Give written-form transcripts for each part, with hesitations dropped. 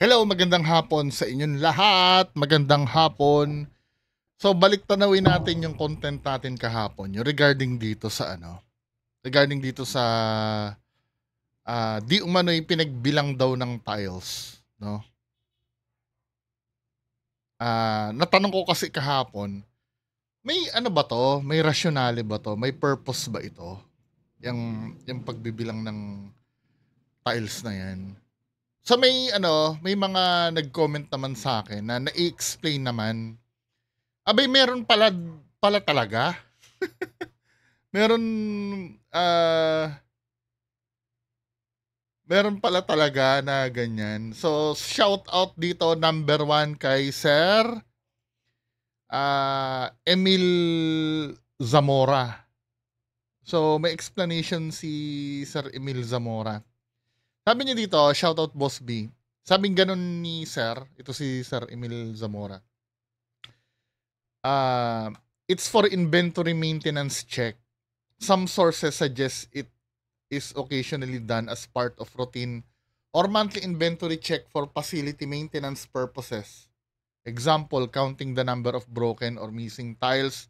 Hello, magandang hapon sa inyong lahat. Magandang hapon. So, balik tanawin natin yung content natin kahapon, yung regarding dito sa regarding dito sa di umano'y pinagbilang daw ng tiles, no? Natanong ko kasi kahapon, may ano ba to? May rationale ba to? May purpose ba ito? Yung pagbibilang ng tiles na yan. So may mga nag-comment naman sa akin na na-explain naman. Abay, pala talaga. Meron, meron pala talaga na ganyan. So, shout out dito number 1 kay Sir Emil Zamora. So, may explanation si Sir Emil Zamora. Sabi niya dito, shout out Boss B. Sabing ganun ni Sir, ito si Sir Emil Zamora. It's for inventory maintenance check. Some sources suggest it is occasionally done as part of routine or monthly inventory check for facility maintenance purposes. Example, counting the number of broken or missing tiles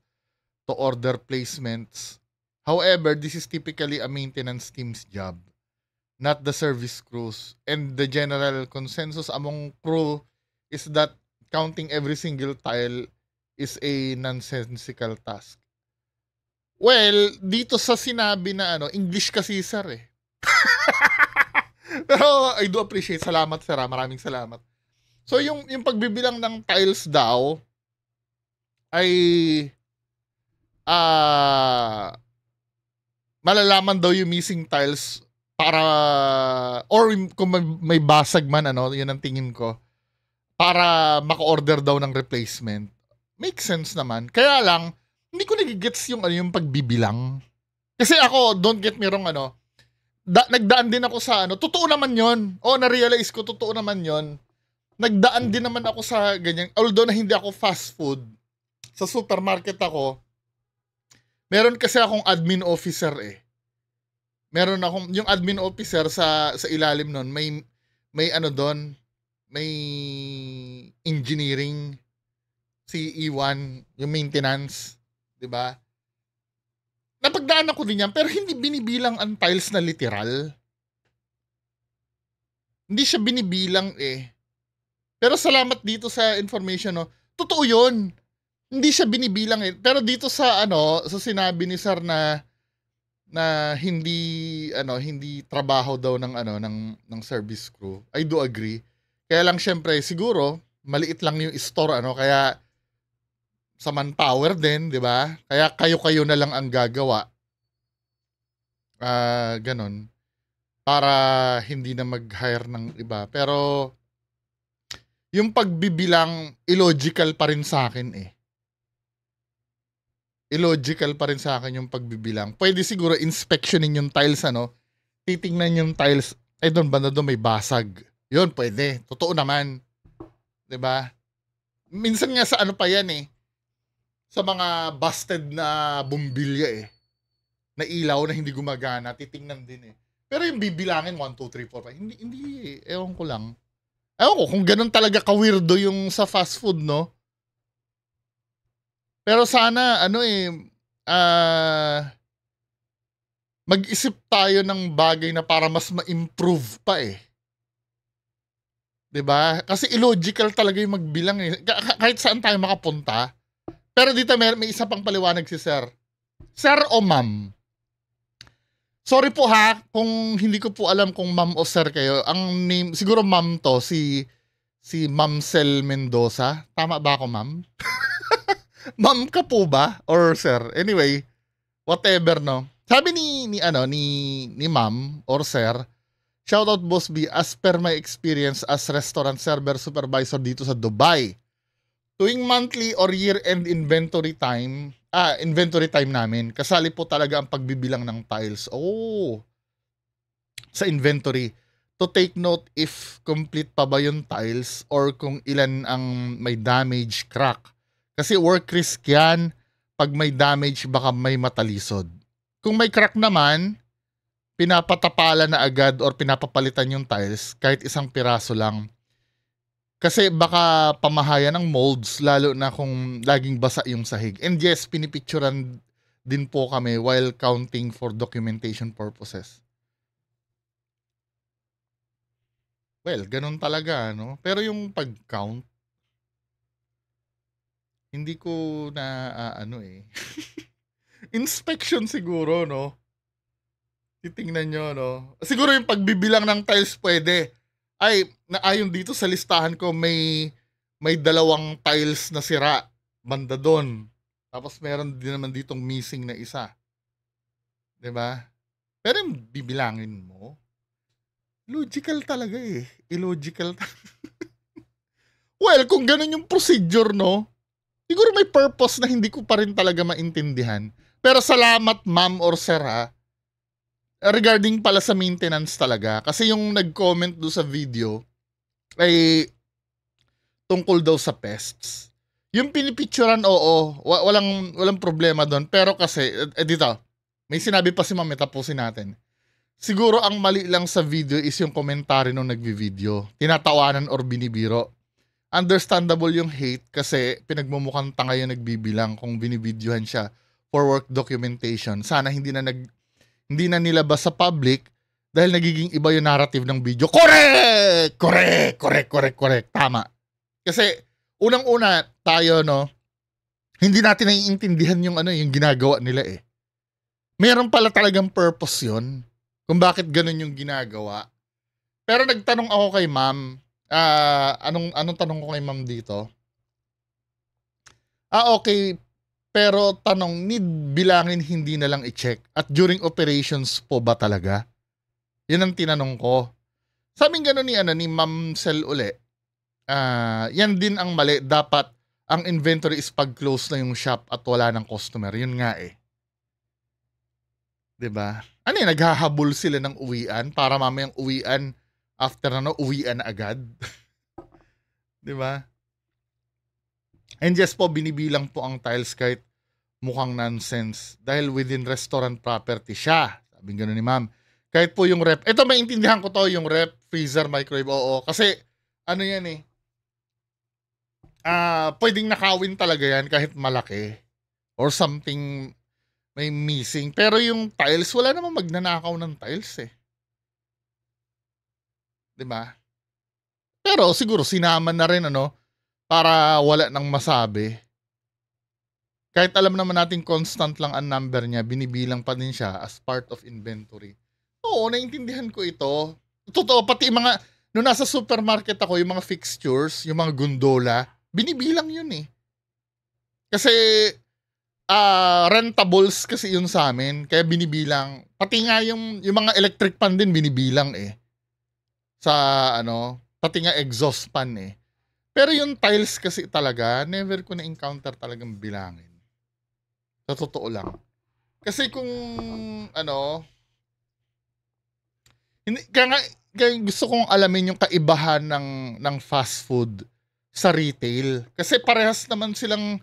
to order placements. However, this is typically a maintenance team's job, not the service crews. And the general consensus among crew is that counting every single tile is a nonsensical task. Well, dito sa sinabi na English kasi sir eh. Pero I do appreciate. Salamat sir, maraming salamat. So yung pagbibilang ng tiles daw ay malalaman daw yung missing tiles para or kung may basag man yun ang tingin ko, para maka-order daw ng replacement. Makes sense naman. Kaya lang hindi ko nagigets yung pagbibilang. Kasi ako, don't get me wrong, nagdaan din ako sa totoo naman yon. Na-realize ko, totoo naman yon. Nagdaan din naman ako sa ganyan. Although na hindi ako fast food, sa supermarket ako, meron kasi akong admin officer eh. Meron akong, yung admin officer sa ilalim nun, may doon, may engineering, si Iwan, yung maintenance, 'di ba? Napagdaan ako din yan, pero hindi binibilang ang tiles na literal. Hindi siya binibilang eh. Pero salamat dito sa information, no. Totoo 'yun. Hindi siya binibilang eh. Pero dito sa sa sinabi ni Sir na hindi trabaho daw ng service crew. I do agree. Kaya lang syempre siguro maliit lang yung store kaya sa manpower din, 'di ba? Kaya kayo-kayo na lang ang gagawa. Ganon. Para hindi na mag-hire ng iba. Pero yung pagbibilang illogical pa rin sa akin eh. Illogical pa rin sa akin yung pagbibilang. Pwede siguro inspectionin yung tiles titingnan yung tiles, doon banda doon may basag. Yun, pwede. Totoo naman. 'Di ba? Minsan nga sa pa yan eh. Sa mga busted na bumbilya eh. Na ilaw na hindi gumagana, titingnan din eh. Pero yung bibilangin 1, 2, 3, 4, 5, hindi eh. Ewan ko lang. Ewan ko kung ganun talaga ka-weirdo yung sa fast food, no? Pero sana, mag-isip tayo ng bagay na para mas ma-improve pa eh. 'Di ba? Kasi illogical talaga yung magbilang eh. Kahit saan tayo makapunta. Pero dito may isa pang paliwanag si Sir. Sir o ma'am? Sorry po ha, kung hindi ko po alam kung ma'am o sir kayo. Ang name, siguro ma'am to, si Mamsel Mendoza. Tama ba ako, ma'am? Ma'am ka po ba? Or sir? Anyway, whatever, no? Sabi ni ma'am or sir, shoutout Boss B, as per my experience as restaurant server supervisor dito sa Dubai, tuwing monthly or year-end inventory time namin, kasali po talaga ang pagbibilang ng tiles. Sa inventory. To take note if complete pa ba yung tiles or kung ilan ang may damage, crack. Kasi work risk yan. Pag may damage, baka may matalisod. Kung may crack naman, pinapatapala na agad or pinapapalitan yung tiles kahit isang piraso lang. Kasi baka pamahayan ng molds lalo na kung laging basa yung sahig. And yes, pinipicturan din po kami while counting for documentation purposes. Well, ganun talaga, no? Pero yung pag-count, hindi ko na, ano eh. Inspection siguro, no? Titingnan nyo, no? Siguro yung pagbibilang ng tiles pwede. Ay, naayon dito sa listahan ko, may 2 tiles na sira. Banda doon. Tapos meron din naman ditong missing na isa. 'Di ba? Pero yung bibilangin mo, logical talaga eh. Illogical. Well, kung ganun yung procedure, no? Siguro may purpose na hindi ko pa rin talaga maintindihan. Pero salamat ma'am or sir ha. Regarding pala sa maintenance talaga. Kasi yung nag-comment do sa video ay tungkol daw sa pests. Yung pinipicturan, oo, walang problema doon. Pero kasi, dito, may sinabi pa si Ma'am, tapusin natin. Siguro ang mali lang sa video is yung komentary nung nagvi-video. Tinatawanan or binibiro. Understandable yung hate kasi pinagmumukhang tanga yung nagbibilang kung binibidyohan siya for work documentation. Sana hindi na nilabas sa public dahil nagiging iba yung narrative ng video. Correct. Tama. Kasi unang-una tayo, no, hindi natin naiintindihan yung yung ginagawa nila eh. Meron pala talagang purpose yun kung bakit ganun yung ginagawa. Pero nagtanong ako kay ma'am, anong tanong ko kay ma'am dito? Okay, pero tanong, need bilangin hindi na lang i-check? At during operations po ba talaga? Yun ang tinanong ko. Sabing gano'n ni Ma'am Sel uli, yan din ang mali. Dapat ang inventory is pag-close na yung shop at wala ng customer. Yun nga eh. 'Di ba? Ano yun, naghahabol sila ng uwian para mamayang uwian after uwian na agad. 'Di ba? And yes po, binibilang po ang tiles kahit mukhang nonsense dahil within restaurant property siya. Sabi gano'n ni ma'am. Kahit po yung rep, ito maintindihan ko to, yung rep, freezer, microwave, oo. Kasi ano yan eh, pwedeng nakawin talaga yan kahit malaki or something may missing. Pero yung tiles, wala namang magnanakaw ng tiles eh. 'Di ba? Pero siguro sinama na rin para wala nang masabi. Kahit alam naman natin constant lang ang number niya, binibilang pa din siya as part of inventory. Oo, naintindihan ko ito. Totoo, pati mga, nung nasa supermarket ako, yung mga fixtures, yung mga gondola, binibilang yun eh. Kasi, rentables kasi yun sa amin, kaya binibilang. Pati nga yung mga electric pan din, binibilang eh. Sa, pati nga exhaust pan eh. Pero yung tiles kasi talaga, never ko na-encounter talagang bilangin. Sa totoo lang. Kasi kung, hindi, kaya gusto kong alamin yung kaibahan ng fast food sa retail. Kasi parehas naman silang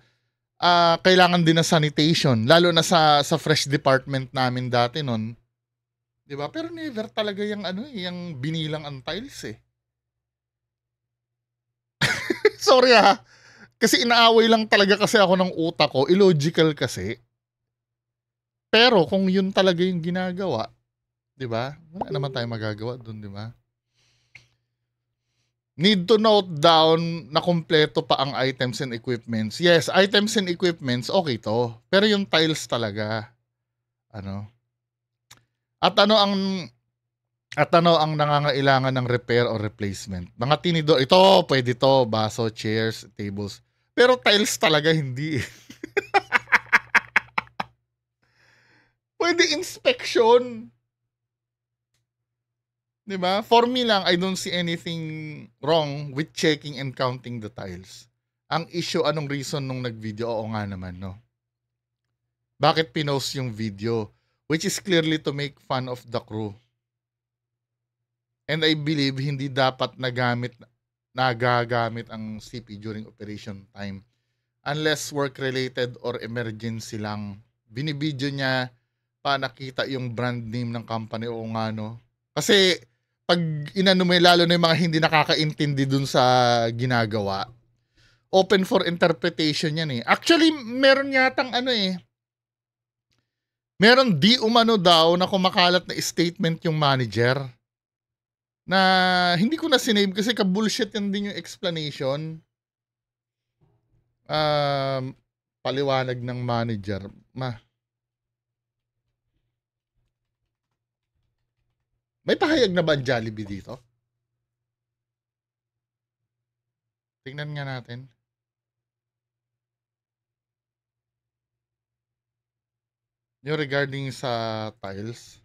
kailangan din ng sanitation. Lalo na sa fresh department namin dati nun. 'Di ba? Pero never talaga yung yung binilang ang tiles eh. Sorry ha. Kasi inaaway lang talaga kasi ako ng utak ko. Illogical kasi. Pero kung yun talaga yung ginagawa, 'di ba? Wala naman tayong magagawa doon, 'di ba? Need to note down na kumpleto pa ang items and equipments. Yes, items and equipments, okay to. Pero yung tiles talaga, At ano ang nangangailangan ng repair or replacement? Mga tinidor, ito, pwede to, baso, chairs, tables. Pero tiles talaga hindi. Pwede inspection. 'Di ba? For me lang, I don't see anything wrong with checking and counting the tiles. Ang issue, anong reason nung nag-video? Oo nga naman, no? Bakit pinost yung video? Which is clearly to make fun of the crew. And I believe hindi dapat nagagamit ang CP during operation time. Unless work-related or emergency lang. Binibidyo niya pa nakita yung brand name ng company o nga, no? Kasi pag inano mo lalo na yung mga hindi nakakaintindi dun sa ginagawa, open for interpretation yan eh. Actually, meron yatang meron di umano daw na kumakalat na statement yung manager na hindi ko na sinave kasi ka-bullshit yan din yung explanation. Paliwanag ng manager. May pahayag na ba ang Jollibee dito? Tingnan nga natin. Yung regarding sa tiles.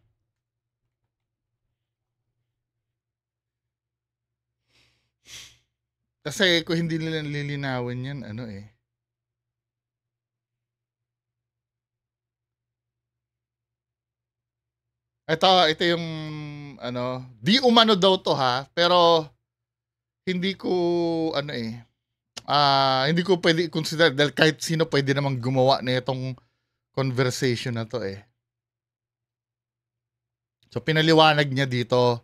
Kasi kung hindi nila lilinawin yan, Ito yung, di umano daw to ha, pero hindi ko, hindi ko pwede i-consider dahil kahit sino pwede namang gumawa na itong conversation na to eh. So, pinaliwanag niya dito,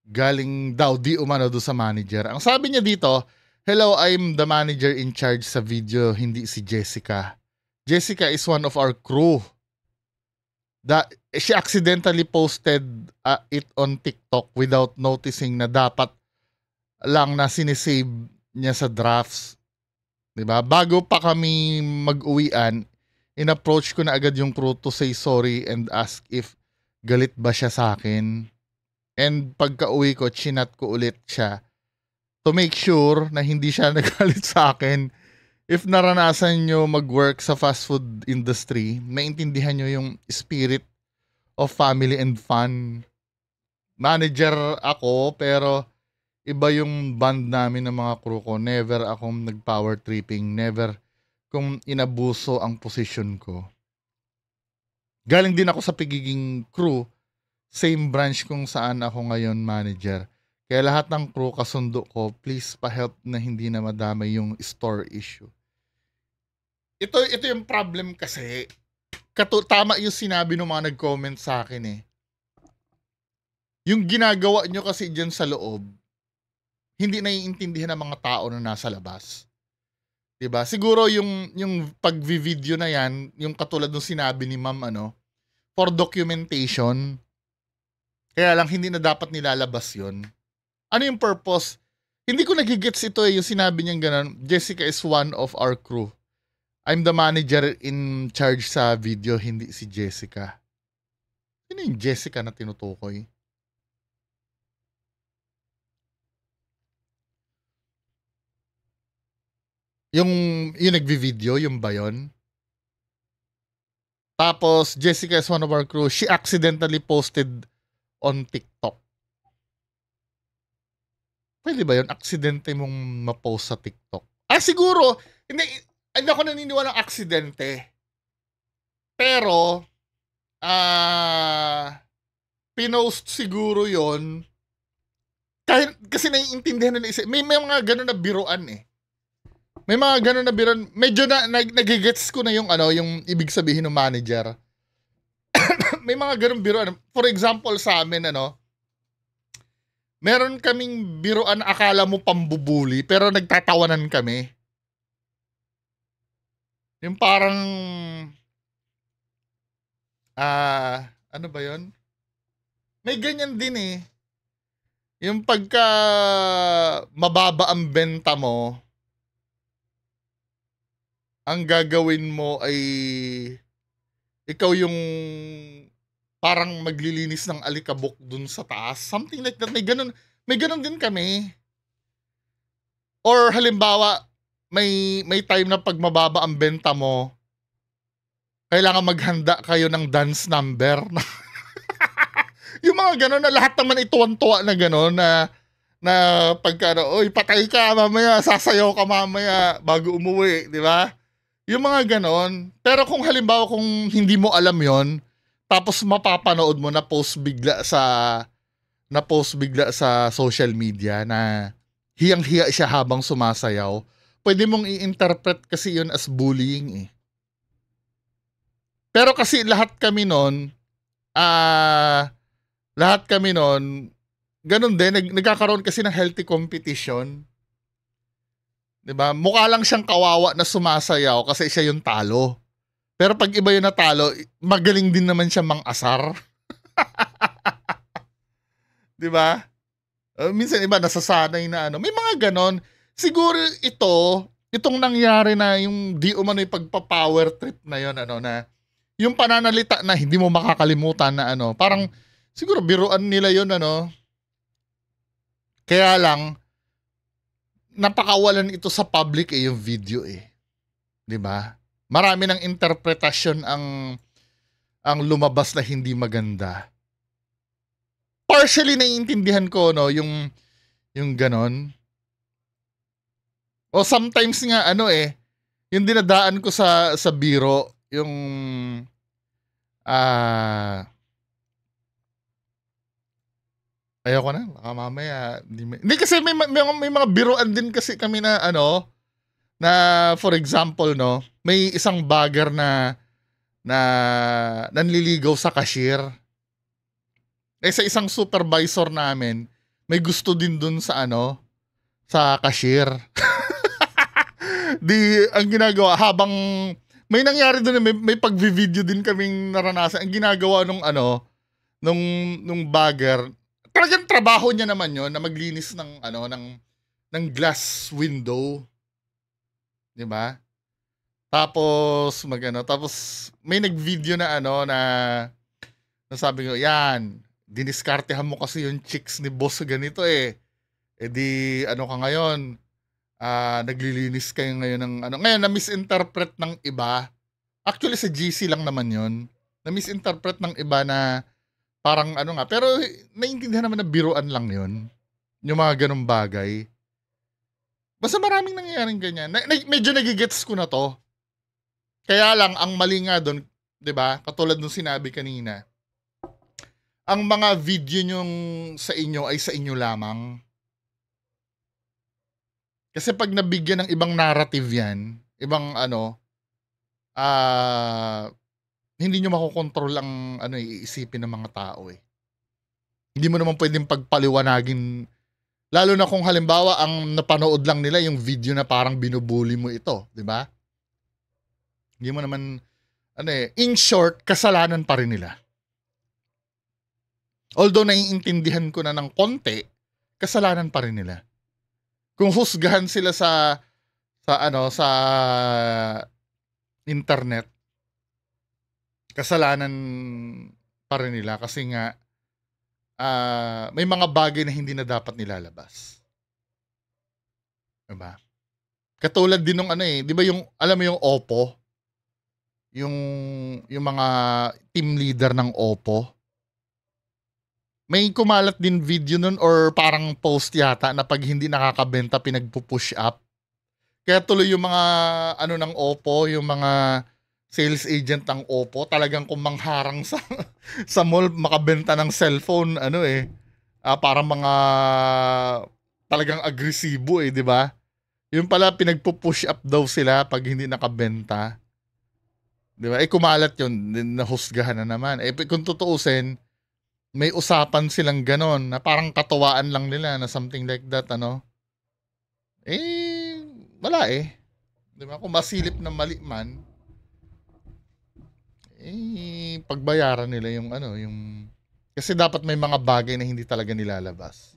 galing daw di umano do sa manager. Ang sabi niya dito, "Hello, I'm the manager in charge sa video, hindi si Jessica. Jessica is one of our crew. She accidentally posted it on TikTok without noticing na dapat lang na sinisave niya sa drafts." Diba? Bago pa kami mag-uwian, in-approach ko na agad yung crew to say sorry and ask if galit ba siya sa akin. And pagka-uwi ko, chinat ko ulit siya to make sure na hindi siya nagalit sa akin. If naranasan nyo mag-work sa fast food industry, maintindihan nyo yung spirit of family and fun. Manager ako, pero iba yung band namin ng mga crew ko. Never akong nag-power tripping. Never kung inabuso ang position ko. Galing din ako sa pagiging crew. Same branch kung saan ako ngayon manager. Kaya lahat ng crew kasundo ko, please pa-help na hindi na madamay yung store issue. Ito yung problem kasi. Tama yung sinabi ng mga nag-comment sa akin eh. Yung ginagawa nyo kasi dyan sa loob, hindi naiintindihan ng mga tao na nasa labas. Diba? Siguro yung pag-video na yan, yung katulad ng sinabi ni ma'am, for documentation, kaya lang hindi na dapat nilalabas yun. Ano yung purpose? Hindi ko nagigets ito eh, yung sinabi niyang ganun, Jessica is one of our crew. I'm the manager in charge sa video, hindi si Jessica. Sino yung Jessica na tinutukoy? Yung nagvi-video, yung ba yun? Tapos, Jessica is one of our crew. She accidentally posted on TikTok. Pwede ba yun? Aksidente mong ma-post sa TikTok? Siguro, hindi ako naniniwala ng aksidente. Pero, pinost siguro yon kasi naiintindihan na isip. May mga gano'n na biruan eh. May mga gano'n na biruan. Medyo nagigets ko na yung ibig sabihin ng manager. May mga gano'ng biruan. For example, sa amin, meron kaming biruan akala mo pambubuli, pero nagtatawanan kami. Yung parang, ano ba yon? May ganyan din eh. Yung pagka mababa ang benta mo, ang gagawin mo ay ikaw yung parang maglilinis ng alikabok dun sa taas. Something like that. May ganun din kami. Or halimbawa, may time na pag mababa ang benta mo, kailangan maghanda kayo ng dance number. Yung mga ganun na lahat naman ituwan-tuwa na ganun na pagka, oy, patay ka mamaya, sasayaw ka mamaya bago umuwi, di ba? Yung mga ganon. Pero kung halimbawa kung hindi mo alam yon, tapos mapapanood mo na post bigla sa social media na hiyang-hiya siya habang sumasayaw, pwede mong i-interpret kasi yun as bullying eh. Pero kasi lahat kami nun, ganun din, nagkakaroon kasi ng healthy competition. 'Di ba? Mukha lang siyang kawawa na sumasayaw kasi siya yung talo. Pero pag iba yung natalo, magaling din naman siya mang-asar. 'Di ba? Minsan iba nasasanay na ano. May mga ganon. Siguro itong nangyari na yung di umano yung pagpa-power trip na yon ano na yung pananalita na hindi mo makakalimutan na ano, parang siguro biruan nila yon ano. Kaya lang napakawalan ito sa public yung video 'di ba? Marami ng interpretasyon ang lumabas na hindi maganda. Partially naiintindihan ko no yung ganon. O sometimes nga yung dinadaan ko sa biro, yung ayoko na, baka mamaya hindi kasi may mga biruan din kasi kami na na for example may isang bagger na nanliligaw sa cashier. Sa isang supervisor namin, may gusto din dun sa sa cashier. Di, ang ginagawa, habang may nangyari dun, may pag-video din kaming naranasan. Ang ginagawa nung bagger, talagang trabaho niya naman yon na maglinis ng glass window. Di ba? Tapos, tapos may nag-video na na sabi ko, yan, diniskartehan mo kasi yung chicks ni boss ganito di ka ngayon, naglilinis kayo ngayon ng ngayon na-misinterpret ng iba. Actually sa GC lang naman yon, na-misinterpret ng iba na parang pero naiintindihan naman na biruan lang yon, yung mga ganung bagay. Basta maraming nangyayaring ganyan. Medyo nagigets ko na to. Kaya lang ang mali nga doon, 'di ba? Katulad nung sinabi kanina, ang mga video nyong sa inyo ay sa inyo lamang. Kasi pag nabigyan ng ibang narrative yan, ibang hindi nyo makokontrol ang iisipin ng mga tao Hindi mo naman pwedeng pagpaliwanagin, lalo na kung halimbawa ang napanood lang nila yung video na parang binubuli mo ito, di ba? Hindi mo naman, in short, kasalanan pa rin nila. Although naiintindihan ko na ng konti, kasalanan pa rin nila. Kung husgahan sila sa internet, kasalanan pa rin nila kasi nga may mga bagay na hindi na dapat nilalabas. Diba? Katulad din nung 'di ba yung alam mo yung Oppo? Yung mga team leader ng Oppo. May kumalat din video nun or parang post yata na pag hindi nakakabenta pinagpo-push up. Kaya tuloy yung mga ng Oppo, yung mga sales agent ng Oppo, talagang kung mangharang sa mall makabenta ng cellphone, parang mga talagang agresibo di ba? Yung pala pinagpo-push up daw sila pag hindi nakabenta. Di ba? Kumalat yun, nahusgahan na naman. Kung tutuusin, may usapan silang ganon na parang katuwaan lang nila na something like that, wala di ba? Kung masilip na mali man, pagbayaran nila yung kasi dapat may mga bagay na hindi talaga nilalabas.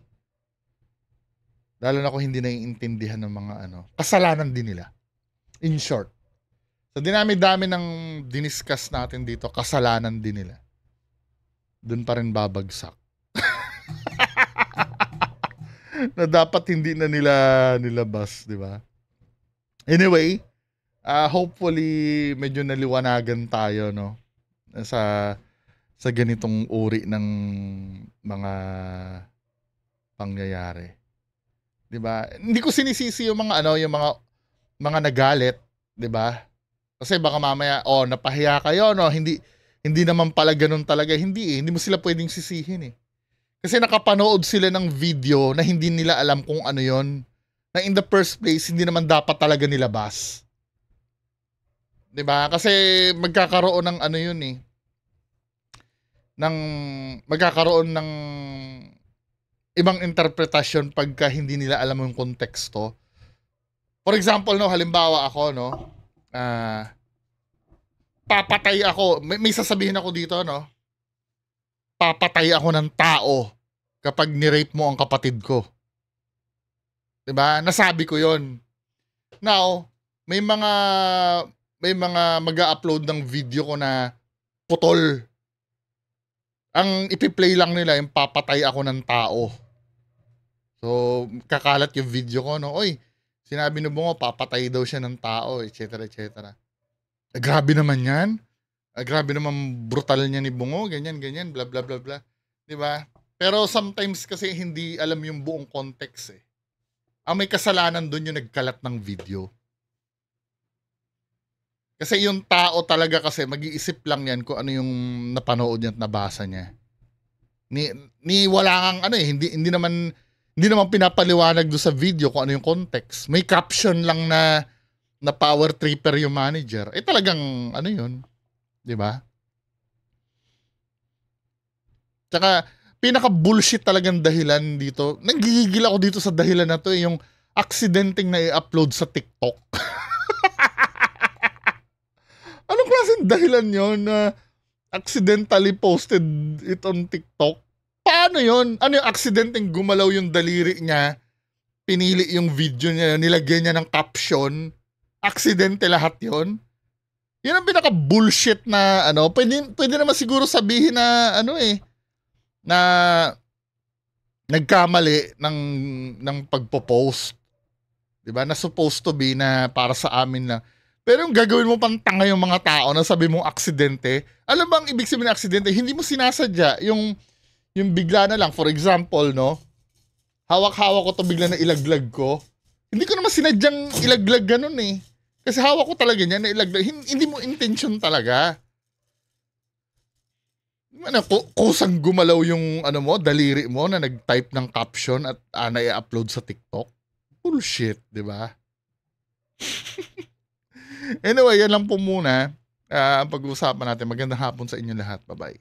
Lalo na kung hindi naiintindihan ng mga kasalanan din nila. In short. So dinami-dami ng diniscuss natin dito, kasalanan din nila. Doon pa rin babagsak. Na dapat hindi na nila nilabas, di ba? Anyway, hopefully medyo naliwanagan tayo sa ganitong uri ng mga pangyayari. 'Di ba? Hindi ko sinisisi yung mga yung mga nagalit, 'di ba? Kasi baka mamaya napahiya kayo hindi naman pala ganoon talaga, hindi mo sila pwedeng sisihin Kasi nakapanood sila ng video na hindi nila alam kung ano 'yon. Na in the first place hindi naman dapat talaga nilabas. 'Di ba? Kasi magkakaroon ng magkakaroon ng ibang interpretasyon pagka hindi nila alam yung konteksto. For example, no, halimbawa ako, no, papatay ako, may sasabihin ako dito, no, papatay ako ng tao kapag ni-rape mo ang kapatid ko. 'Di ba? Nasabi ko 'yon. Now, may mga mag-a-upload ng video ko na putol. Ang ipi-play lang nila yung papatay ako ng tao. So, kakalat yung video ko, no? Oy, sinabi ni Bungo, papatay daw siya ng tao, etc. etc. Grabe naman yan. Grabe naman brutal niya ni Bungo, ganyan, bla bla bla bla. 'Di ba? Pero sometimes kasi hindi alam yung buong context eh. Ang may kasalanan doon yung nagkalat ng video. Kasi yung tao talaga kasi mag-iisip lang yan kung ano yung napanood niya at nabasa niya. Ni wala kang ano eh, hindi naman pinapaliwanag do sa video kung ano yung context. May caption lang na power tripper yung manager. Eh talagang ano yun, 'di ba? Tsaka pinaka-bullshit talagang dahilan dito. Nagigigil ako dito sa dahilan na to eh, yung aksidenteng na i-upload sa TikTok. Anong klaseng dahilan yon na accidentally posted it on TikTok? Paano yon? Ano yung aksidenteng gumalaw yung daliri niya, pinili yung video niya, nilagyan niya ng caption, aksidente lahat yon? Yan ang pinaka-bullshit na ano, pwede naman siguro sabihin na ano eh, na nagkamali ng pagpo-post. 'Di ba? Na supposed to be na para sa amin lang. Pero yung gagawin mo pang tanga yung mga tao na sabi mong aksidente, alam bang ibig sabihin ng aksidente? Hindi mo sinasadya yung bigla na lang. For example, no? Hawak-hawak ko to bigla na ilaglag ko. Hindi ko naman sinadyang ilaglag ganun eh. Kasi hawak ko talaga niya na ilaglag. Hindi mo intention talaga. Ano, kusang gumalaw yung ano mo, daliri mo na nag-type ng caption at na-i-upload sa TikTok. Bullshit, di ba? Anyway, yan lang po muna ang pag-uusapan natin. Magandang hapon sa inyo lahat. Bye-bye.